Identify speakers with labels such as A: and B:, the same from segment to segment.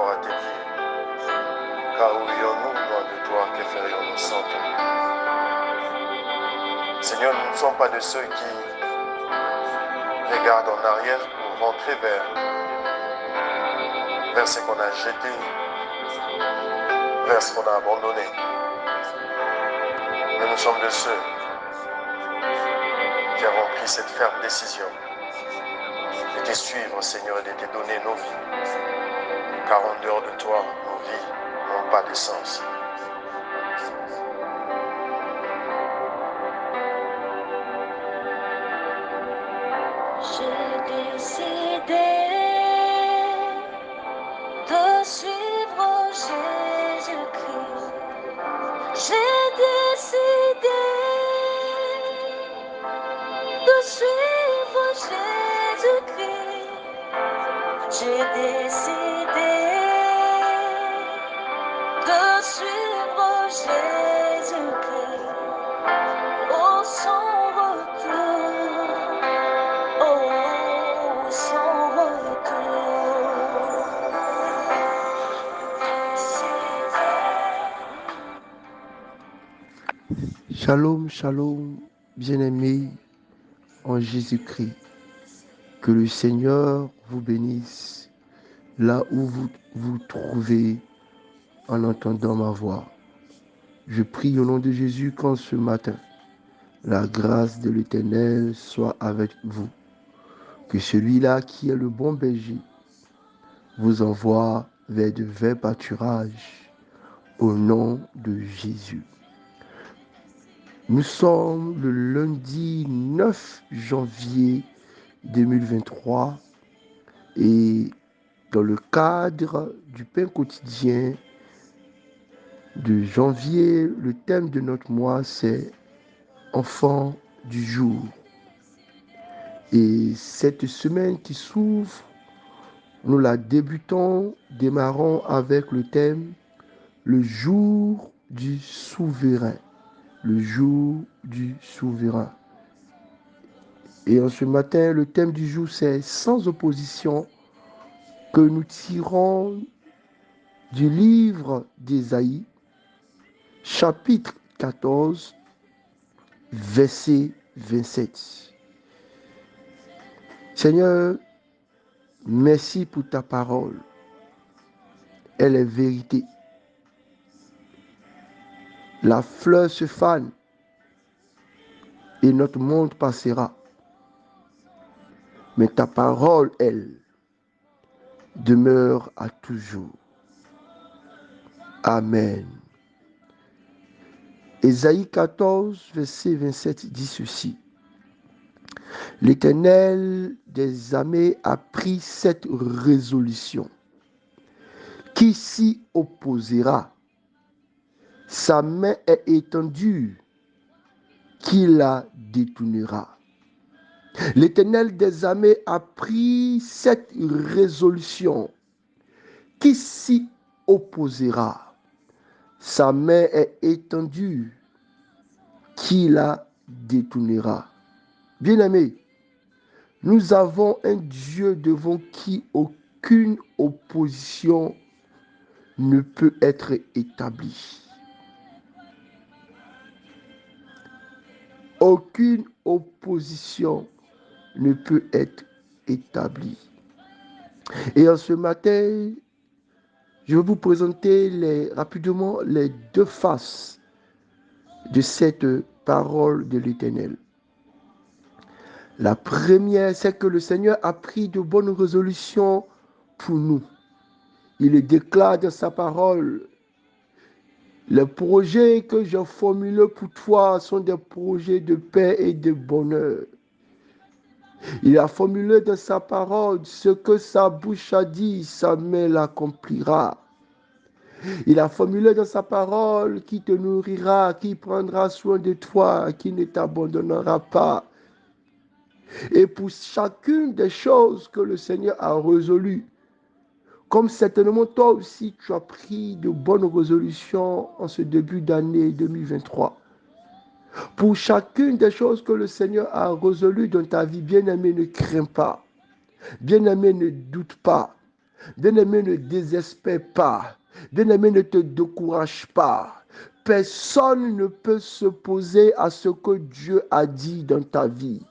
A: rapport à tes pieds. Car où irions-nous loin de toi, que ferions-nous sans toi? Seigneur, nous ne sommes pas de ceux qui regardent en arrière pour rentrer vers ce qu'on a jeté, vers ce qu'on a abandonné. Mais nous sommes de ceux qui avons pris cette ferme décision de te suivre, Seigneur, et de te donner nos vies. Car en dehors de toi, nos vies n'ont pas de sens.
B: J'ai décidé de suivre Jésus-Christ. J'ai décidé de suivre Jésus-Christ. J'ai décidé de suivre Jésus-Christ au son retour, au son retour.
C: Shalom, shalom, bien-aimés en Jésus-Christ. Que le Seigneur vous bénisse là où vous vous trouvez en entendant ma voix. Je prie au nom de Jésus qu'en ce matin, la grâce de l'Éternel soit avec vous. Que celui-là qui est le bon berger vous envoie vers de verts pâturages au nom de Jésus. Nous sommes le lundi 9 janvier 2023 et dans le cadre du pain quotidien de janvier, le thème de notre mois c'est Enfant du jour. Et cette semaine qui s'ouvre, nous la démarrons avec le thème Le jour du souverain. Le jour du souverain. Et en ce matin, le thème du jour, c'est sans opposition que nous tirons du livre d'Ésaïe, chapitre 14, verset 27. Seigneur, merci pour ta parole. Elle est vérité. La fleur se fane et notre monde passera. Mais ta parole, elle, demeure à toujours. Amen. Ésaïe 14, verset 27 dit ceci. L'Éternel des armées a pris cette résolution. Qui s'y opposera? Sa main est étendue. Qui la détournera? L'Éternel des armées a pris cette résolution. Qui s'y opposera? Sa main est étendue. Qui la détournera? Bien-aimés, nous avons un Dieu devant qui aucune opposition ne peut être établie. Aucune opposition ne peut être établie. Et en ce matin, je vais vous présenter rapidement les deux faces de cette parole de l'Éternel. La première, c'est que le Seigneur a pris de bonnes résolutions pour nous. Il déclare dans sa parole, les projets que j'ai formulés pour toi sont des projets de paix et de bonheur. Il a formulé dans sa parole ce que sa bouche a dit, sa main l'accomplira. Il a formulé dans sa parole qui te nourrira, qui prendra soin de toi, qui ne t'abandonnera pas. Et pour chacune des choses que le Seigneur a résolues, comme certainement toi aussi tu as pris de bonnes résolutions en ce début d'année 2023. Pour chacune des choses que le Seigneur a résolues dans ta vie, bien-aimé, ne crains pas. Bien-aimé, ne doute pas. Bien-aimé, ne désespère pas. Bien-aimé, ne te décourage pas. Personne ne peut s'opposer à ce que Dieu a dit dans ta vie.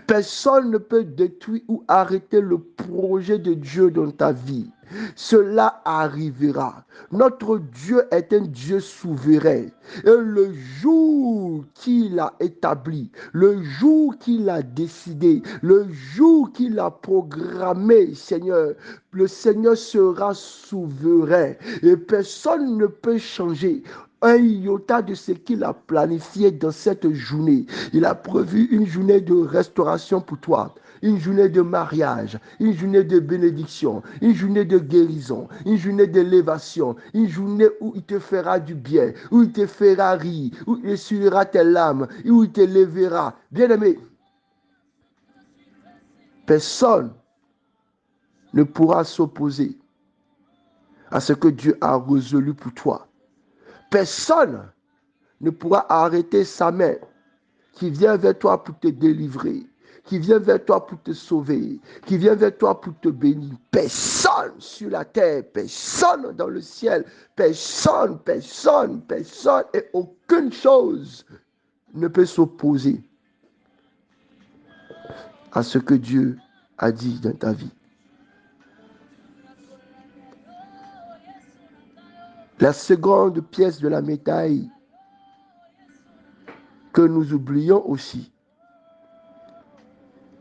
C: Personne ne peut détruire ou arrêter le projet de Dieu dans ta vie. Cela arrivera. Notre Dieu est un Dieu souverain. Et le jour qu'il a établi, le jour qu'il a décidé, le jour qu'il a programmé, Seigneur, le Seigneur sera souverain. Et personne ne peut changer un iota de ce qu'il a planifié dans cette journée. Il a prévu une journée de restauration pour toi, une journée de mariage, une journée de bénédiction, une journée de guérison, une journée d'élévation, une journée où il te fera du bien, où il te fera rire, où il essuiera tes larmes, où il te lèvera. Bien-aimé, personne ne pourra s'opposer à ce que Dieu a résolu pour toi. Personne ne pourra arrêter sa main qui vient vers toi pour te délivrer, qui vient vers toi pour te sauver, qui vient vers toi pour te bénir. Personne sur la terre, personne dans le ciel, personne et aucune chose ne peut s'opposer à ce que Dieu a dit dans ta vie. La seconde pièce de la médaille que nous oublions aussi,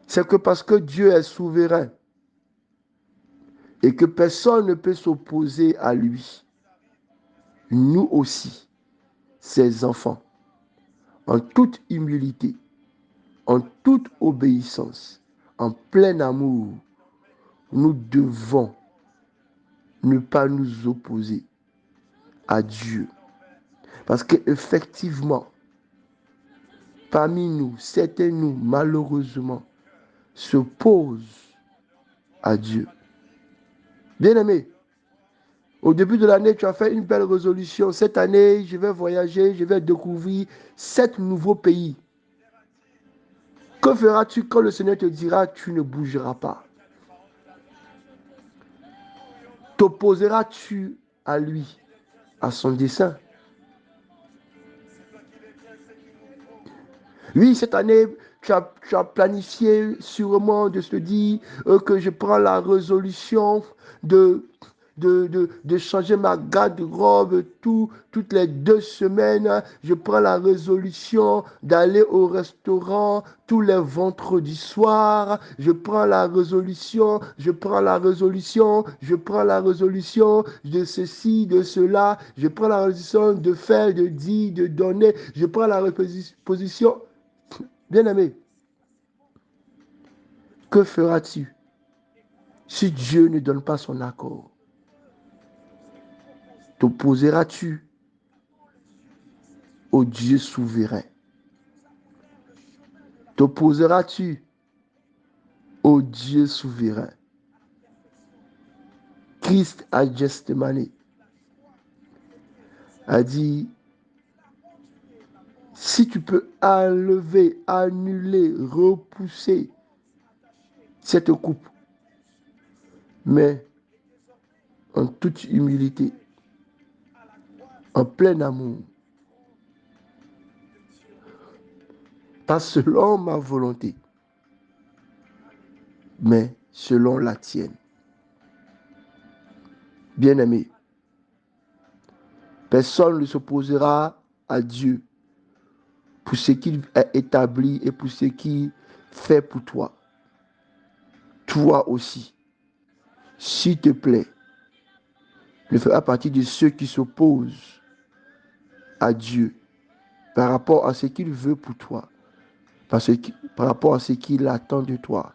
C: c'est que parce que Dieu est souverain et que personne ne peut s'opposer à lui, nous aussi, ses enfants, en toute humilité, en toute obéissance, en plein amour, nous devons ne pas nous opposer à Dieu. Parce qu'effectivement, parmi nous, certains nous, malheureusement, s'opposent à Dieu. Bien-aimé, au début de l'année, tu as fait une belle résolution. Cette année, je vais voyager, je vais découvrir 7 nouveaux pays. Que feras-tu quand le Seigneur te dira, tu ne bougeras pas? T'opposeras-tu à lui, à son dessein? Oui, cette année, tu as planifié sûrement de se dire que je prends la résolution de changer ma garde-robe toutes les 2 semaines. Je prends la résolution d'aller au restaurant tous les vendredis soirs. Je prends la résolution de ceci, de cela. Je prends la résolution de faire, de dire, de donner. Je prends la position. Bien-aimé, que feras-tu si Dieu ne donne pas son accord? T'opposeras-tu au Dieu souverain? T'opposeras-tu au Dieu souverain? Christ à Gethsémani a dit, si tu peux enlever, annuler, repousser cette coupe, mais en toute humilité, en plein amour, pas selon ma volonté, mais selon la tienne. Bien-aimé, personne ne s'opposera à Dieu pour ce qu'il a établi et pour ce qu'il fait pour toi. Toi aussi, s'il te plaît, ne fais pas partie de ceux qui s'opposent à Dieu par rapport à ce qu'il veut pour toi, par rapport à ce qu'il attend de toi.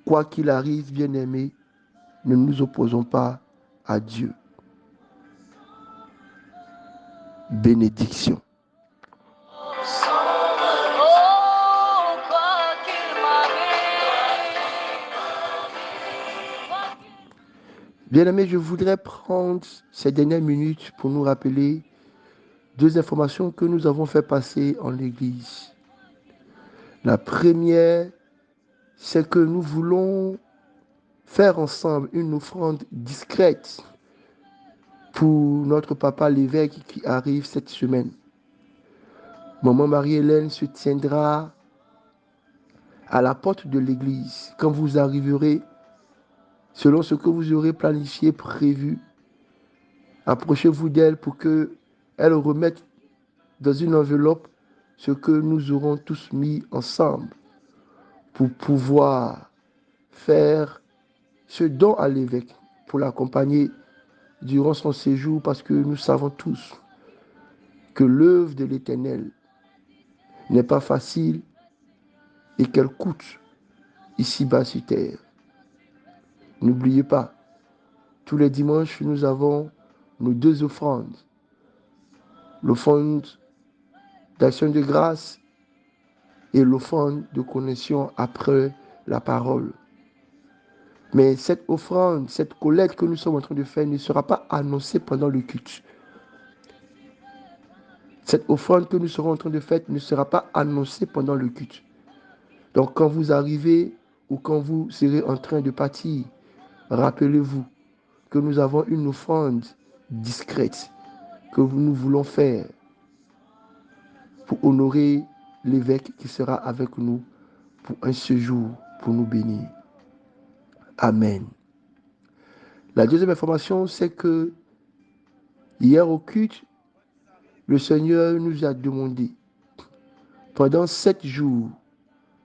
C: Quoi qu'il arrive, bien-aimé, ne nous opposons pas à Dieu. Bénédiction. Bien-aimé, je voudrais prendre ces dernières minutes pour nous rappeler 2 informations que nous avons fait passer en l'église. La première, c'est que nous voulons faire ensemble une offrande discrète pour notre papa l'évêque qui arrive cette semaine. Maman Marie-Hélène se tiendra à la porte de l'église. Quand vous arriverez, selon ce que vous aurez planifié, prévu, approchez-vous d'elle pour qu'elle remette dans une enveloppe ce que nous aurons tous mis ensemble pour pouvoir faire ce don à l'évêque, pour l'accompagner durant son séjour, parce que nous savons tous que l'œuvre de l'Éternel n'est pas facile et qu'elle coûte ici-bas sur terre. N'oubliez pas, tous les dimanches, nous avons nos 2 offrandes. L'offrande d'action de grâce et l'offrande de connexion après la parole. Mais cette offrande, cette collecte que nous sommes en train de faire ne sera pas annoncée pendant le culte. Cette offrande que nous serons en train de faire ne sera pas annoncée pendant le culte. Donc quand vous arrivez ou quand vous serez en train de partir, rappelez-vous que nous avons une offrande discrète que nous voulons faire pour honorer l'évêque qui sera avec nous pour un séjour, pour nous bénir. Amen. La deuxième information, c'est que hier au culte, le Seigneur nous a demandé, pendant 7 jours,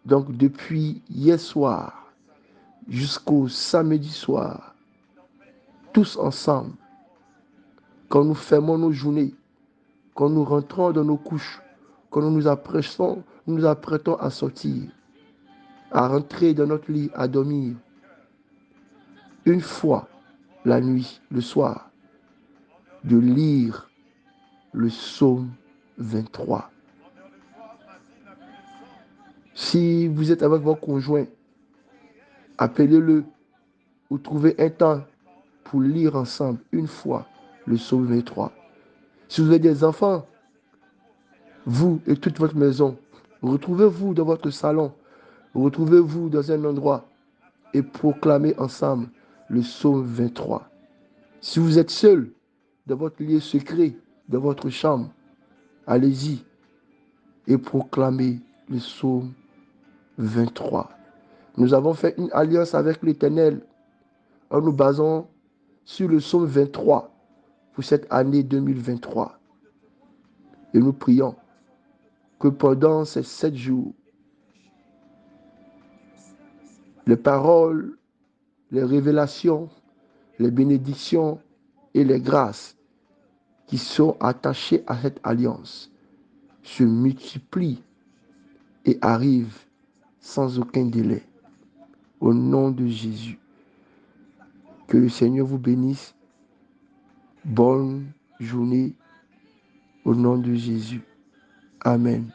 C: donc depuis hier soir jusqu'au samedi soir, tous ensemble, quand nous fermons nos journées, quand nous rentrons dans nos couches, quand nous nous apprêtons à sortir, à rentrer dans notre lit, à dormir, une fois la nuit, le soir, de lire le psaume 23. Si vous êtes avec votre conjoint, appelez-le ou trouvez un temps pour lire ensemble une fois le psaume 23. Si vous avez des enfants, vous et toute votre maison, retrouvez-vous dans votre salon, retrouvez-vous dans un endroit et proclamez ensemble le psaume 23. Si vous êtes seul dans votre lieu secret, dans votre chambre, allez-y et proclamez le psaume 23. Nous avons fait une alliance avec l'Éternel en nous basant sur le psaume 23 pour cette année 2023. Et nous prions que pendant ces 7 jours, les paroles, les révélations, les bénédictions et les grâces qui sont attachées à cette alliance se multiplient et arrivent sans aucun délai. Au nom de Jésus, que le Seigneur vous bénisse. Bonne journée au nom de Jésus. Amen.